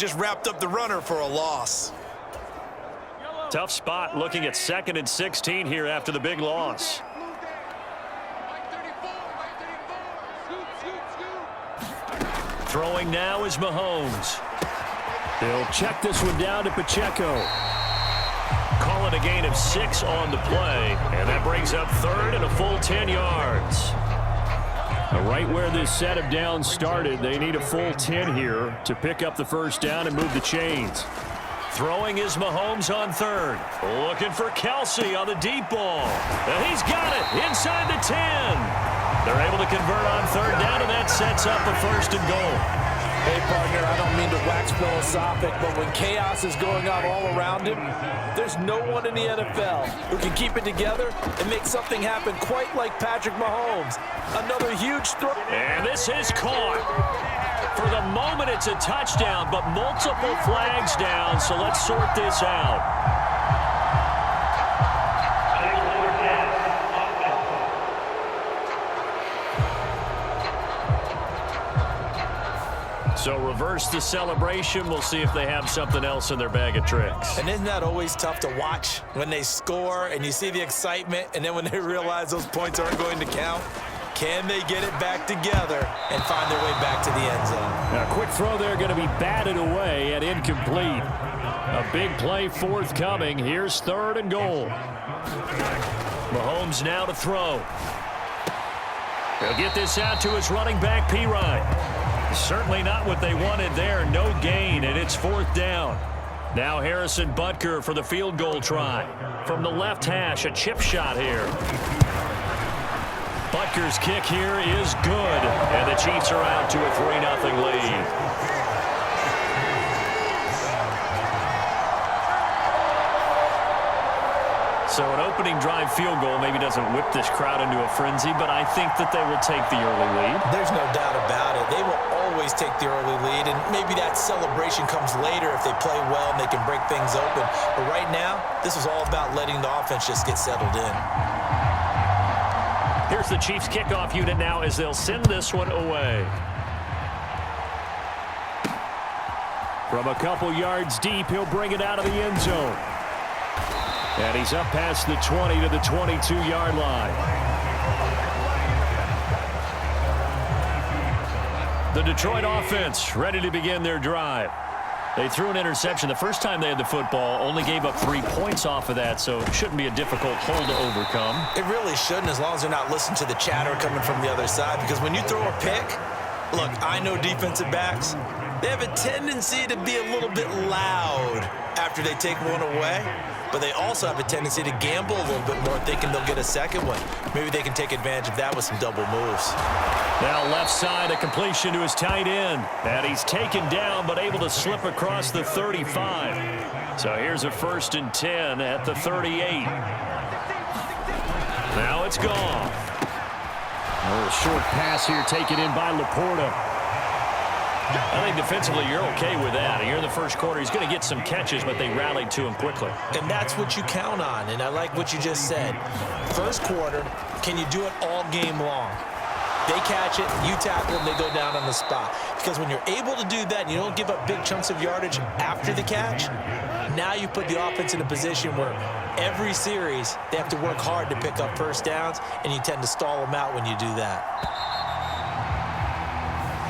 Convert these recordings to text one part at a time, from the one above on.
just wrapped up the runner for a loss. Tough spot looking at 2nd and 16 here after the big loss. Throwing now is Mahomes. They'll check this one down to Pacheco. Call it a gain of 6 on the play, and that brings up 3rd and a full 10 yards. Right where this set of downs started, they need a full 10 here to pick up the first down and move the chains. Throwing is Mahomes on 3rd. Looking for Kelsey on the deep ball. And he's got it inside the 10. They're able to convert on 3rd down, and that sets up a 1st and goal. Hey, partner, I don't mean to wax philosophic, but when chaos is going on all around him, there's no one in the NFL who can keep it together and make something happen quite like Patrick Mahomes. Another huge throw. And this is caught. For the moment, it's a touchdown, but multiple flags down, so let's sort this out. So reverse the celebration. We'll see if they have something else in their bag of tricks. And isn't that always tough to watch when they score and you see the excitement, and then when they realize those points aren't going to count? Can they get it back together and find their way back to the end zone? Now, a quick throw there going to be batted away and incomplete. A big play forthcoming. Here's 3rd and goal. Mahomes now to throw. He'll get this out to his running back, Pirine. Certainly not what they wanted there. No gain, and it's 4th down. Now Harrison Butker for the field goal try. From the left hash, a chip shot here. Butker's kick here is good, and the Chiefs are out to a 3-0 lead. So an opening drive field goal maybe doesn't whip this crowd into a frenzy, but I think that they will take the early lead. There's no doubt about it. They will always take the early lead, and maybe that celebration comes later if they play well and they can break things open. But right now, this is all about letting the offense just get settled in. Here's the Chiefs kickoff unit now as they'll send this one away. From a couple yards deep, he'll bring it out of the end zone. And he's up past the 20 to the 22-yard line. The Detroit offense ready to begin their drive. They threw an interception the first time they had the football, only gave up 3 points off of that, so it shouldn't be a difficult hole to overcome. It really shouldn't, as long as they're not listening to the chatter coming from the other side, because when you throw a pick, look, I know defensive backs, they have a tendency to be a little bit loud after they take one away. But they also have a tendency to gamble a little bit more, thinking they'll get a second one. Maybe they can take advantage of that with some double moves. Now left side, a completion to his tight end. And he's taken down, but able to slip across the 35. So here's a 1st and 10 at the 38. Now it's gone. A little short pass here taken in by Laporta. I think defensively you're okay with that. Here in the first quarter, he's going to get some catches, but they rallied to him quickly. And that's what you count on, and I like what you just said. First quarter, can you do it all game long? They catch it, you tackle them, they go down on the spot. Because when you're able to do that and you don't give up big chunks of yardage after the catch, now you put the offense in a position where every series they have to work hard to pick up first downs, and you tend to stall them out when you do that.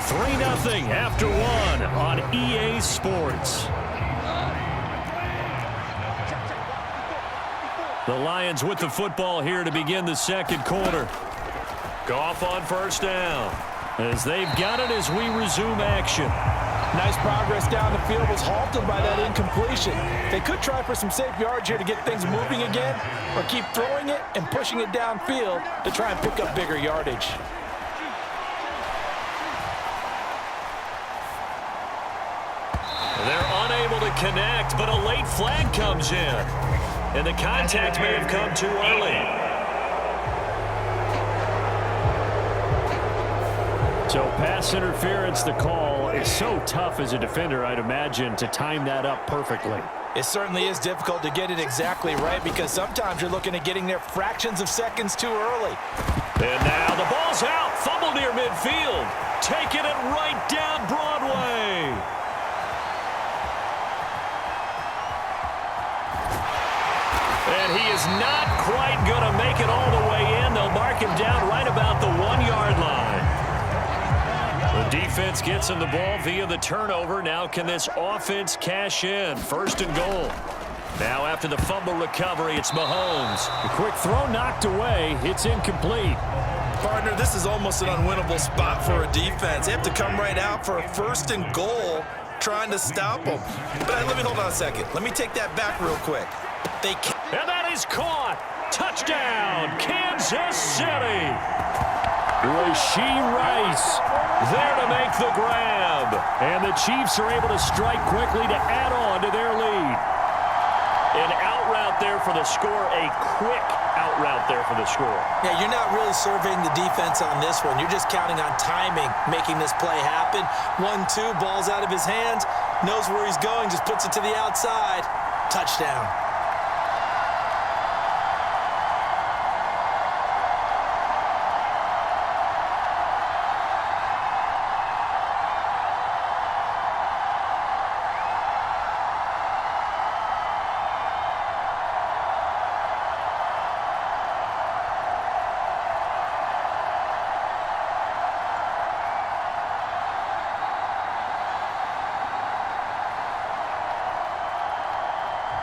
3-0 after 1 on EA Sports. The Lions with the football here to begin the second quarter. Goff on 1st down. As they've got it as we resume action. Nice progress down the field, was halted by that incompletion. They could try for some safe yards here to get things moving again, or keep throwing it and pushing it downfield to try and pick up bigger yardage. They're unable to connect, but a late flag comes in. And the contact may have come too early. So pass interference, the call is so tough as a defender, I'd imagine, to time that up perfectly. It certainly is difficult to get it exactly right, because sometimes you're looking at getting there fractions of seconds too early. And now the ball's out. Fumble near midfield. Taking it right down Broadway. not quite going to make it all the way in. They'll mark him down right about the 1-yard line. The defense gets him the ball via the turnover. Now can this offense cash in? 1st and goal. Now after the fumble recovery, it's Mahomes. The quick throw knocked away. It's incomplete. Partner, this is almost an unwinnable spot for a defense. They have to come right out for a 1st and goal trying to stop them. But let me hold on a second. Let me take that back real quick. And that is caught. Touchdown, Kansas City. Rashee Rice There to make the grab. And the Chiefs are able to strike quickly to add on to their lead. An out route there for the score. A quick out route there for the score. Yeah, you're not really surveying the defense on this one. You're just counting on timing, making this play happen. 1-2, ball's out of his hands, knows where he's going, just puts it to the outside. Touchdown.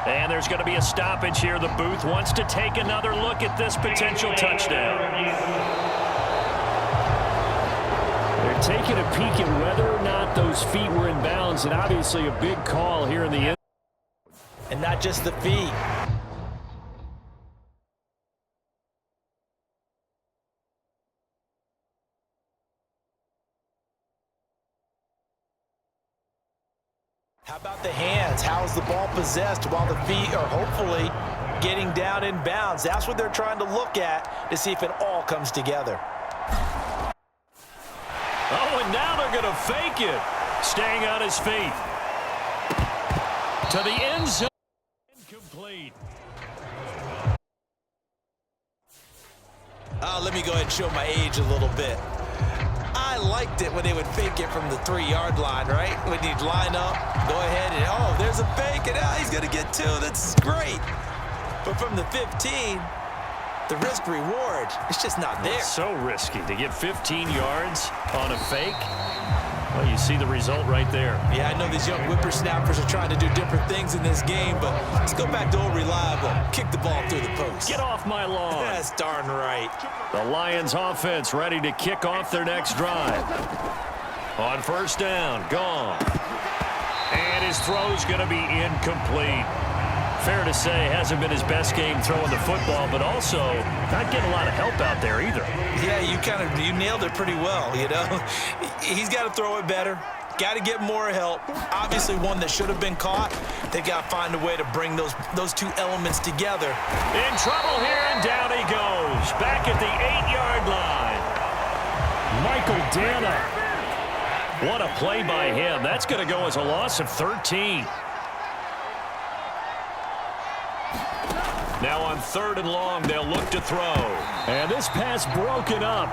And there's going to be a stoppage here. The booth wants to take another look at this potential touchdown. They're taking a peek at whether or not those feet were in bounds, and obviously a big call here in the end. And not just the feet. How about the hands? How is the ball possessed while the feet are hopefully getting down in bounds? That's what they're trying to look at to see if it all comes together. Oh, and now they're going to fake it. Staying on his feet. To the end zone. Incomplete. Let me go ahead and show my age a little bit. I liked it when they would fake it from the 3-yard line, right? When you'd line up, go ahead and, oh, there's a fake, and he's going to get 2. That's great. But from the 15, the risk-reward, it's just not there. It's so risky to get 15 yards on a fake. Well, you see the result right there. Yeah, I know these young whippersnappers are trying to do different things in this game, but let's go back to old reliable. Kick the ball through the post. Get off my lawn. That's darn right. The Lions offense ready to kick off their next drive. On 1st down, gone. And his throw's going to be incomplete. Fair to say, hasn't been his best game throwing the football, but also not getting a lot of help out there either. Yeah, you nailed it pretty well, you know. He's got to throw it better. Got to get more help. Obviously one that should have been caught. They've got to find a way to bring those 2 elements together. In trouble here, and down he goes. Back at the 8-yard line. Michael Dana. What a play by him. That's going to go as a loss of 13. Now on 3rd and long, they'll look to throw. And this pass broken up.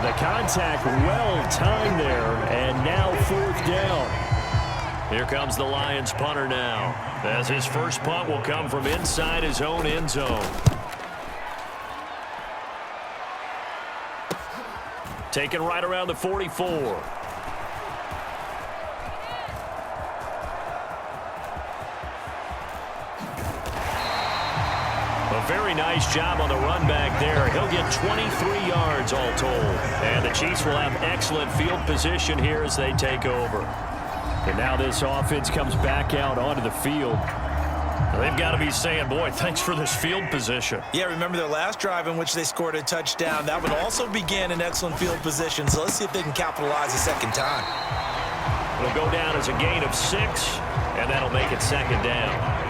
The contact well timed there, and now 4th down. Here comes the Lions punter now, as his first punt will come from inside his own end zone. Taken right around the 44. A very nice job on the run back there. He'll get 23 yards all told. And the Chiefs will have excellent field position here as they take over. And now this offense comes back out onto the field. They've got to be saying, boy, thanks for this field position. Yeah, remember their last drive in which they scored a touchdown. That one also began in excellent field position. So let's see if they can capitalize a second time. It'll go down as a gain of 6, and that'll make it 2nd down.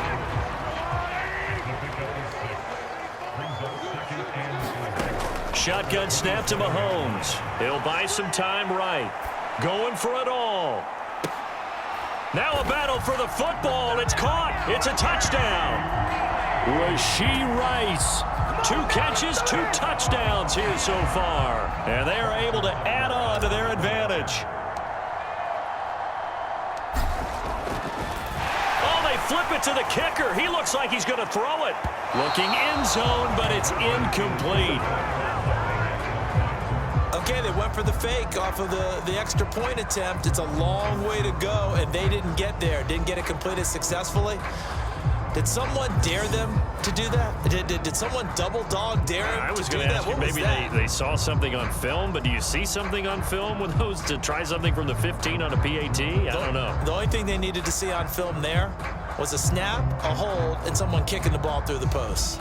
Shotgun snap to Mahomes. He'll buy some time right. Going for it all. Now a battle for the football. It's caught. It's a touchdown. Rashee Rice. 2 catches, 2 touchdowns here so far. And they are able to add on to their advantage. Oh, they flip it to the kicker. He looks like he's going to throw it. Looking end zone, but it's incomplete. Okay, they went for the fake off of the extra point attempt. It's a long way to go, and they didn't get there. Didn't get it completed successfully. Did someone dare them to do that? Did someone double dog dare them I was to do going to that? ask you, What was maybe that? they saw something on film, but do you see something on film with those to try something from the 15 on a PAT? I don't know. The only thing they needed to see on film there was a snap, a hold, and someone kicking the ball through the post.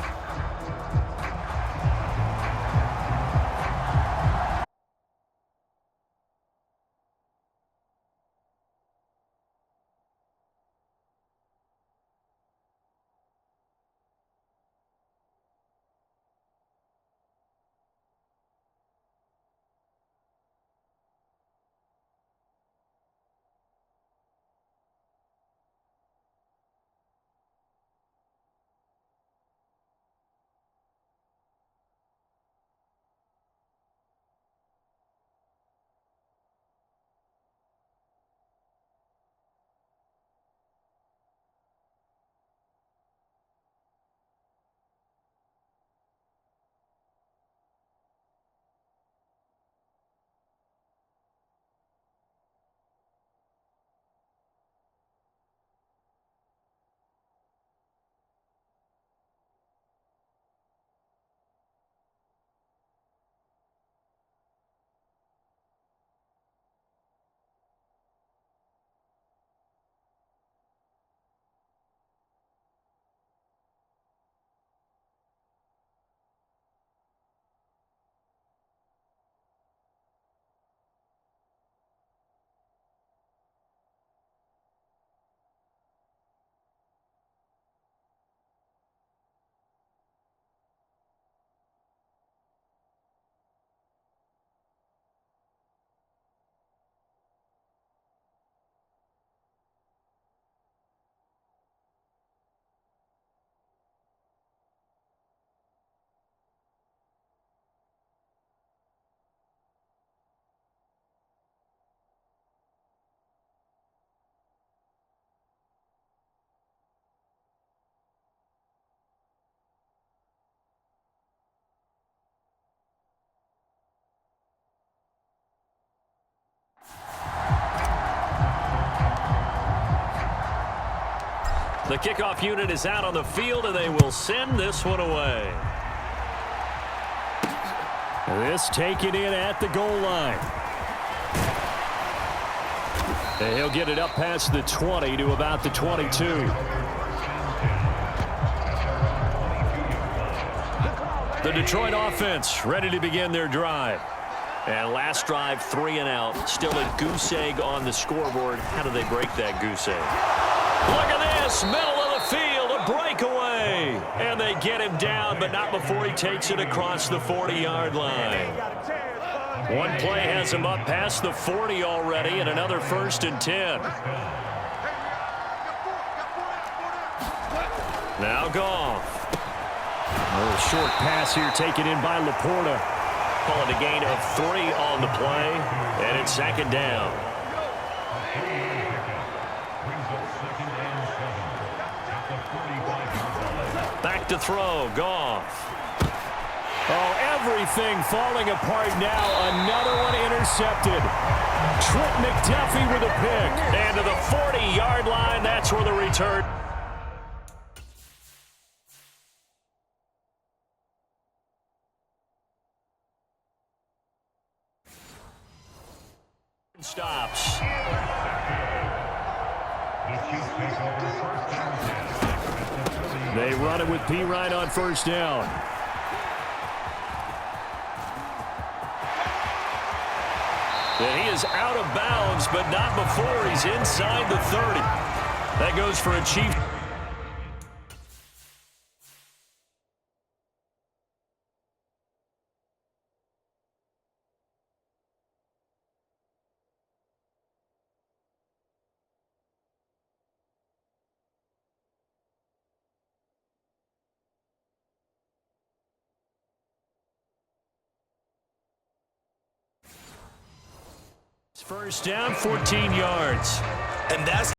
The kickoff unit is out on the field, and they will send this one away. This taken in at the goal line. And he'll get it up past the 20 to about the 22. The Detroit offense ready to begin their drive. And last drive, 3 and out. Still a goose egg on the scoreboard. How do they break that goose egg? Look at this, middle of the field, a breakaway. And they get him down, but not before he takes it across the 40-yard line. One play has him up past the 40 already, and another 1st and 10. Now Goff. A short pass here taken in by Laporta. Call it a gain of 3 on the play, and it's 2nd down. Back to throw, Goff. Oh, everything falling apart now. Another one intercepted. Trent McDuffie with a pick. And to the 40-yard line, that's where the return stops. They run it with P. Ryan on 1st down. And he is out of bounds, but not before he's inside the 30. That goes for a Chiefs. First down, 14 yards. And that's